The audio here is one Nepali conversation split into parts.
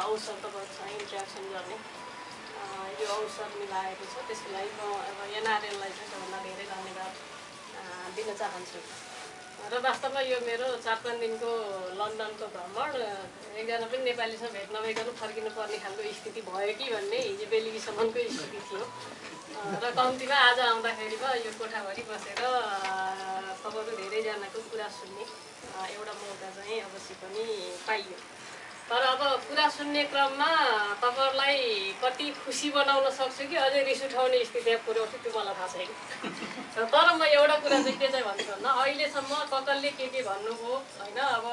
अवसर तपाईहरुसँग इन्टरेक्सन गर्ने यो अवसर मिलाएको छ। त्यसको लागि म अब एनआरएललाई चाहिँ सबभन्दा धेरै धन्यवाद दिन चाहन्छु। र वास्तवमा यो मेरो 4-5 दिनको लन्डनको भ्रमण एकजना पनि नेपालीसँग भेट नभइकन फर्किनु पर्ने खालको स्थिति भयो कि भन्ने हिजो बेलुकीसम्मको स्थिति थियो। र कम्तीमा आज आउँदाखेरिमा यो कोठाभरि बसेर तपाईको धेरैजनाको कुरा सुन्ने एउटा मौका चाहिँ अवश्य पनि पाइयो। तर अब कुरा सुन्ने क्रममा तपाईहरुलाई कति खुसी बनाउन सक्छु कि अझै रिस उठाउने स्थितिमा पुर्याउँछु त्यो मलाई थाहा छैन। तर म एउटा कुरा चाहिँ के चाहिँ भन्छु भन्दा अहिलेसम्म ककलले के भन्नुभयो हैन, अब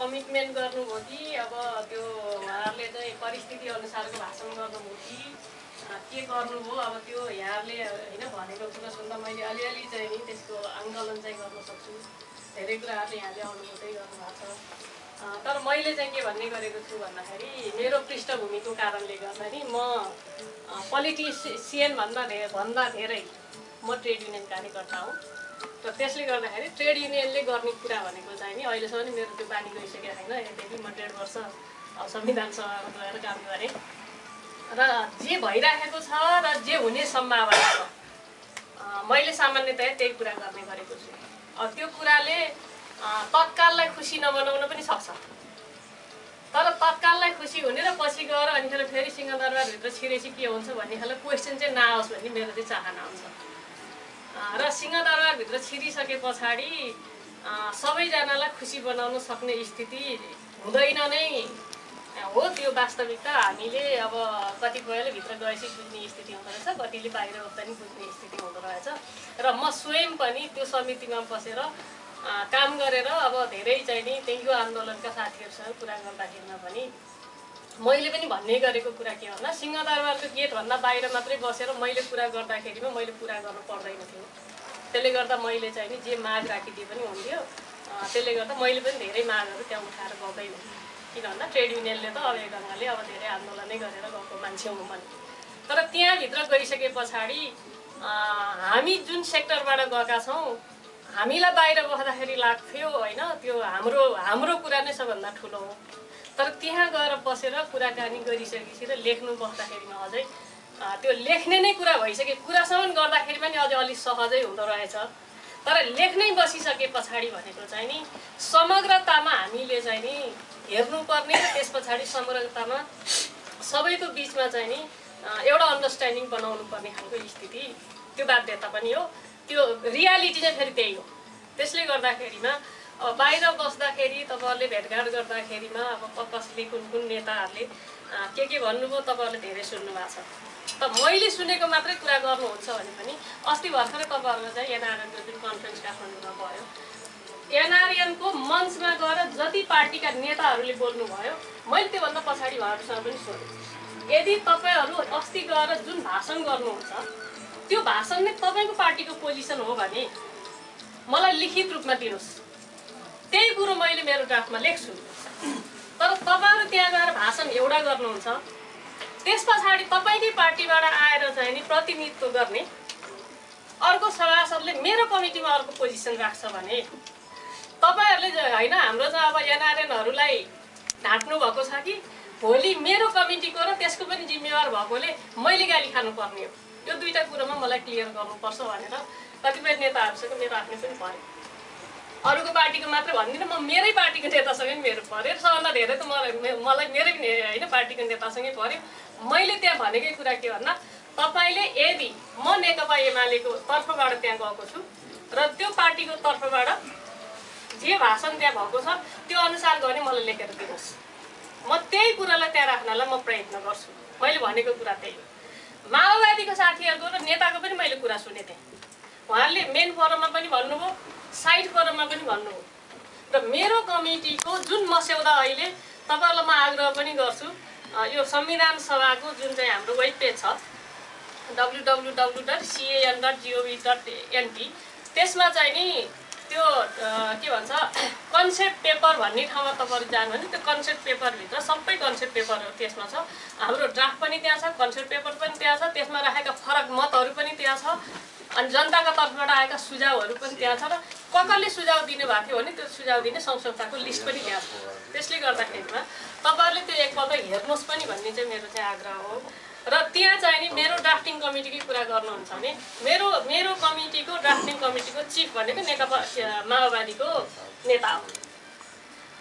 कमिटमेन्ट गर्नुभयो कि अब त्यो उहाँहरुले चाहिँ परिस्थिति अनुसारको भाषण गर्नुभयो कि के गर्नुभयो, अब त्यो यहाँहरुले हैन भनेको कुरा सुन्दा मैले अलिअलि चाहिँ नि त्यसको आंकलन चाहिँ गर्न सक्छु। धेरै कुराहरु यहाँले अनुभूति गर्नुभएको छ। तर मैले चाहिँ के भन्ने गरेको छु भन्दाखेरि मेरो पृष्ठभूमिको कारणले गर्दा नि म पोलिटिसियन भन्दा धेरै म ट्रेड युनियन कार्यकर्ता हुँ। र त्यसले गर्दाखेरि ट्रेड युनियनले गर्ने कुरा भनेको चाहिँ नि अहिलेसम्म नि मेरो त्यो बानी गइसकेको छैन। यद्यपि म 1.5 वर्ष संविधान सभामा गएर काम गरेँ र जे भइराखेको छ र जे हुने सम्भावना छ मैले सामान्यतया त्यही कुरा गर्ने गरेको छु। त्यो कुराले तत्काललाई खुसी नबनाउन पनि सक्छ, तर तत्काललाई खुसी हुने र पछि गएर अनि फेरि सिंहदरबारभित्र छिरेपछि के हुन्छ भन्ने खालको क्वेसन चाहिँ नआओस् भन्ने मेरो चाहिँ चाहना हुन्छ। र सिंहदरबारभित्र छिरिसके पछाडि सबैजनालाई खुसी बनाउन सक्ने स्थिति हुँदैन नै हो। त्यो वास्तविकता हामीले अब कतिपयले भित्र गएपछि बुझ्ने स्थिति हुँदो रहेछ, कतिले बाहिर उठ्दा नि बुझ्ने स्थिति हुँदो रहेछ। र म स्वयं पनि त्यो समितिमा बसेर काम गरेर अब धेरै चाहिँ नि त्यहीको आन्दोलनका साथीहरुसँग कुरा गर्दाखेरिमा पनि मैले पनि भन्ने गरेको कुरा के भन्दा सिंहदरबारको गेटभन्दा बाहिर मात्रै बसेर मैले कुरा गर्दाखेरिमा मैले पुरा गर्नु पर्दैन थियो। त्यसले गर्दा मैले चाहिँ नि जे माग राखिदिए पनि हुन्थ्यो। त्यसले गर्दा मैले पनि धेरै मागहरु त्यहाँ उठाएर गएकै हुँ। किन भन्दा ट्रेड युनियनले त अब एक ढंगले अब धेरै आन्दोलनै गरेर गएको मान्छे हुँ पनि। तर त्यहाँभित्र गइसके पछाडि हामी जुन सेक्टरबाट गएका छौं हामीलाई बाहिर बस्दाखेरि लाग्थ्यो हैन त्यो हाम्रो कुरा नै सबभन्दा ठुलो हो। तर त्यहाँ गएर बसेर कुराकानी गरिसकेपछि र लेख्नु बस्दाखेरिमा अझै त्यो लेख्ने नै कुरा भइसके कुरासम्म गर्दाखेरि पनि अझै अलि सहजै हुँदो रहेछ। तर लेख्नै बसिसके पछाडि भनेको चाहिँ नि समग्रतामा हामीले चाहिँ नि हेर्नुपर्ने र त्यसपछि समग्रतामा सबैको बीचमा चाहिँ नि एउटा अन्डरस्ट्यान्डिङ बनाउनु पर्ने खालको स्थिति त्यो बाध्यता पनि हो। त्यो रियालिटी चाहिँ फेरि त्यही हो। त्यसले गर्दाखेरिमा अब बाहिर बस्दाखेरि तपाईहरुले भेटघाट गर्दाखेरिमा अब कसले कुन नेताहरुले के भन्नुभयो तपाईहरुले धेरै सुन्नु भएको छ। त मैले सुनेको मात्रै कुरा गर्नुहुन्छ भने पनि अस्ति भर्खरै तपाईहरुले चाहिँ एनआरएनको जुन कन्फरेन्स काठमाडौँमा भयो एनआरएनको मञ्चमा गएर जति पार्टीका नेताहरूले बोल्नुभयो मैले त्योभन्दा पछाडि उहाँहरुसँग पनि सोधेँ यदि तपाईहरु अस्ति गएर जुन भाषण गर्नुहुन्छ त्यो भाषण नै तपाईको पार्टीको पोजिसन हो भने मलाई लिखित रूपमा दिनुस्। त्यही कुरो मैले मेरो ड्राफ्टमा लेख्छु। तर तपाईहरु त्यहाँ गएर भाषण एउटा गर्नुहुन्छ त्यसपछि तपाईकै पार्टीबाट आएर चाहिँ नि प्रतिनिधित्व गर्ने अर्को सभासदले मेरो कमिटीमा अर्को पोजिसन राख्छ भने तपाईहरुले हैन हाम्रो चाहिँ अब एनआरएनहरुलाई ढाट्नु भएको छ कि भोलि मेरो कमिटीको र त्यसको पनि जिम्मेवार भएकोले मैले गाली खानु पर्ने हो। यो दुईटा कुरामा मलाई क्लियर गर्नुपर्छ भनेर कतिपय नेताहरुसँग मेरो आफ्नै पनि पर्यो। अरूको पार्टीको मात्र भन्दिनँ म मेरै पार्टीको नेतासँग पनि मेरो पर्यो। सबभन्दा धेरै त मलाई मेरै हैन पार्टीको नेतासँगै पर्यो। मैले त्यहाँ भनेकै कुरा के भन्दा तपाईले यदि म नेकपा एमालेको तर्फबाट त्यहाँ गएको छु र त्यो पार्टीको तर्फबाट जे भाषण त्यहाँ भएको छ त्यो अनुसार गर्ने मलाई लेखेर दिनुहोस्। म त्यही कुरालाई त्यहाँ राख्नलाई म प्रयत्न गर्छु। मैले भनेको कुरा त्यही हो। माओवादीको साथीहरुको र नेताको पनि मैले कुरा सुने थिएँ। उहाँले मेन फोरममा पनि भन्नुभयो साइड फोरममा पनि भन्नुभयो र मेरो कमिटीको जुन मस्यौदा अहिले तपाईहरुलाई म आग्रह पनि गर्छु यो संविधान सभाको जुन चाहिँ हाम्रो वेब पेज छ www.can.gov.nt त्यसमा चाहिँ नि त्यो के भन्छ कन्सेप्ट पेपर भन्ने ठाउँमा तपाईहरु जानु भने त्यो कन्सेप्ट पेपर भित्र सबै कन्सेप्ट पेपरहरु त्यसमा छ। हाम्रो ड्राफ्ट पनि त्यहाँ छ, कन्सेप्ट पेपर पनि त्यहाँ छ, त्यसमा राखेका फरक मतहरु पनि त्यहाँ छ अनि जनताका तर्फबाट आएका सुझावहरु पनि त्यहाँ छ र कसले सुझाव दिनुभएको थियो भने त्यो सुझाव दिने सङ्घ संस्थाको लिस्ट पनि ल्याएको छ। त्यसले गर्दाखेरिमा तपाईँहरूले त्यो एकपल्ट हेर्नुहोस् पनि भन्ने चाहिँ मेरो चाहिँ आग्रह हो। र त्यहाँ चाहिँ नि मेरो ड्राफ्टिङ कमिटीकै कुरा गर्नुहुन्छ भने मेरो कमिटीको ड्राफ्टिङ कमिटीको चिफ भनेको नेकपा माओवादीको नेता हो।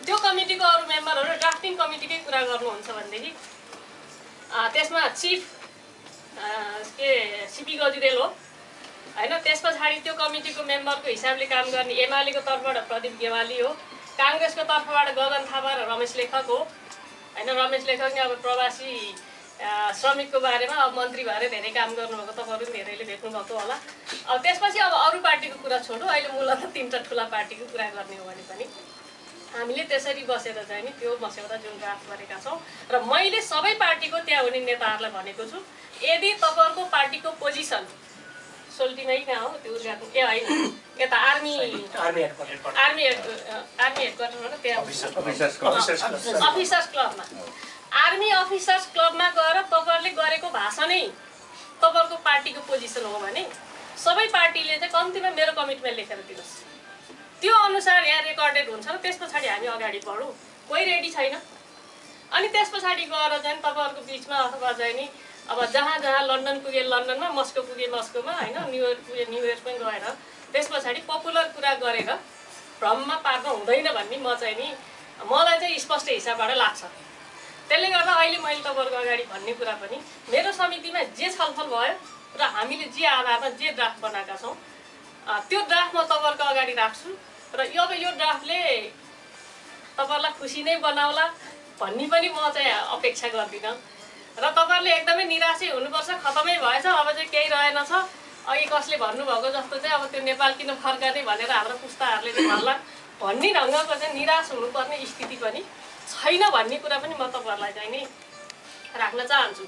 त्यो कमिटीको अरू मेम्बरहरू ड्राफ्टिङ कमिटीकै कुरा गर्नुहुन्छ भनेदेखि त्यसमा चिफ के सिपी गजुरेल हो हैन। त्यस पछाडि त्यो कमिटीको मेम्बरको हिसाबले काम गर्ने एमालेको तर्फबाट प्रदीप गेवाली हो, काङ्ग्रेसको तर्फबाट गगन थापा र रमेश लेखक हो हैन। रमेश लेखक नि अब प्रवासी श्रमिकको बारेमा अब मन्त्री भएर धेरै काम गर्नुभएको तपाईँहरू पनि धेरैले भेट्नुभएको होला। अब त्यसपछि अब अरू पार्टीको कुरा छोडौँ, अहिले मूलत 3टा ठुला पार्टीको कुरा गर्ने हो भने पनि हामीले त्यसरी बसेर चाहिँ नि त्यो मस्यौदा जुन ड्राफ्ट गरेका छौँ र मैले सबै पार्टीको त्यहाँ हुने नेताहरूलाई भनेको छु, यदि तपाईँहरूको पार्टीको पोजिसन सोल्टीमै कहाँ हो त्यो उद्घाटन होइन यता आर्मी हेडक्वार्टरमा त्यहाँ अफिसर्स क्लबमा आर्मी अफिसर्स क्लबमा गएर तपाईँहरूले गरेको भाषणै तपाईँहरूको पार्टीको पोजिसन हो भने सबै पार्टीले चाहिँ कम्तीमा मेरो कमिटमेन्ट लेखेर दिनुहोस्। त्यो अनुसार यहाँ रेकर्डेड हुन्छ र त्यस पछाडि हामी अगाडि बढौँ। कोही रेडी छैन। अनि त्यस पछाडि गएर चाहिँ तपाईँहरूको बिचमा अथवा चाहिँ नि अब जहाँ जहाँ लन्डन पुगे लन्डनमा, मस्को पुगे मस्कोमा हैन, न्युयोर्क पुगे न्युयोर्क पनि गएर त्यस पछाडि पपुलर कुरा गरेर भ्रममा पार्न हुँदैन भन्ने म चाहिँ नि मलाई चाहिँ स्पष्ट हिसाबबाट लाग्छ। त्यसले गर्दा अहिले मैले तपाईँहरूको अगाडि भन्ने कुरा पनि मेरो समितिमा जे छलफल भयो र हामीले जे आधारमा जे ड्राफ्ट बनाएका छौँ त्यो ड्राफ्ट म तपाईँहरूको अगाडि राख्छु र अब यो ड्राफ्टले तपाईँहरूलाई खुसी नै बनाउला भन्ने पनि म चाहिँ अपेक्षा गर्दिनँ र तपाईँहरूले एकदमै निराशै हुनुपर्छ, खतमै भएछ अब चाहिँ केही रहेनछ, अघि कसले भन्नुभएको जस्तो चाहिँ अब त्यो नेपाल किन फर्काने भनेर हाम्रो पुस्ताहरूले चाहिँ भन्ला भन्ने ढङ्गको चाहिँ निराश हुनुपर्ने स्थिति पनि छैन भन्ने कुरा पनि म तपाईँहरूलाई चाहिँ नि राख्न चाहन्छु।